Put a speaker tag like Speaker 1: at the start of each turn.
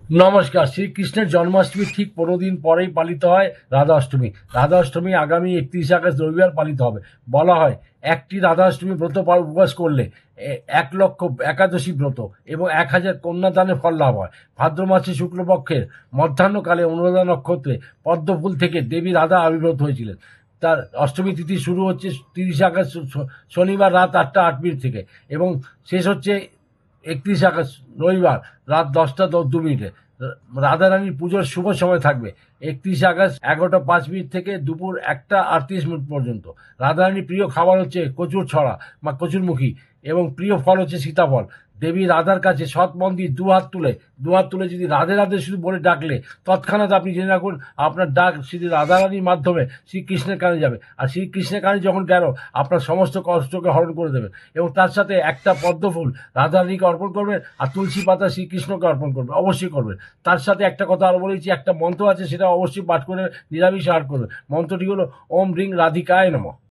Speaker 1: নমস্কার। শ্রীকৃষ্ণের জন্মাষ্টমী ঠিক ১৫ দিন পরেই পালিত হয় রাধা অষ্টমী। রাধা অষ্টমী আগামী ৩১ আগস্ট রবিবার পালিত হবে। বলা হয় একটি রাধা অষ্টমী ব্রত উপবাস করলে ১,০০,০০০ একাদশী ব্রত এবং ১,০০০ কন্যাদানের ফল লাভ হয়। ভাদ্র মাসে শুক্লপক্ষের মধ্যাহ্নকালে অনুরাধা নক্ষত্রে পদ্মফুল থেকে দেবী রাধা আবির্ভূত হয়েছিলেন। তার অষ্টমী তিথি শুরু হচ্ছে ৩০ আগস্ট শনিবার রাত ৮টা ৮ মিনিট থেকে এবং শেষ হচ্ছে ৩১ আগস্ট রবিবার রাত 10টা ২ মিনিটে। রাধারানীর পুজোর শুভ সময় থাকবে ৩১ আগস্ট ১১টা ৫ মিনিট থেকে দুপুর ১টা ৩৮ মিনিট পর্যন্ত। রাধারানীর প্রিয় খাবার হচ্ছে কচুর ছড়া বা কচুরমুখী এবং প্রিয় ফল হচ্ছে সীতাফল। দেবী রাধার কাছে সৎ মন দিয়ে দু হাত তুলে যদি রাধে রাধে শুধু বলে ডাকলে তৎক্ষণাৎ আপনি জেনে রাখুন আপনার ডাক শ্রী রাধারানীর মাধ্যমে শ্রীকৃষ্ণের কানে যাবে, আর শ্রীকৃষ্ণের কানে যখন গেল আপনার সমস্ত কষ্টকে হরণ করে দেবে। এবং তার সাথে একটা পদ্মফুল রাধারানীকে অর্পণ করবেন আর তুলসী পাতা শ্রীকৃষ্ণকে অর্পণ করবেন, অবশ্যই করবেন। তার সাথে একটা কথা আরও বলেছি, একটা মন্ত্র আছে, সেটা অবশ্যই পাঠ করে নিরামিষ আহার করবেন। মন্ত্রটি হলো ওম রিং রাধিকায় নমঃ।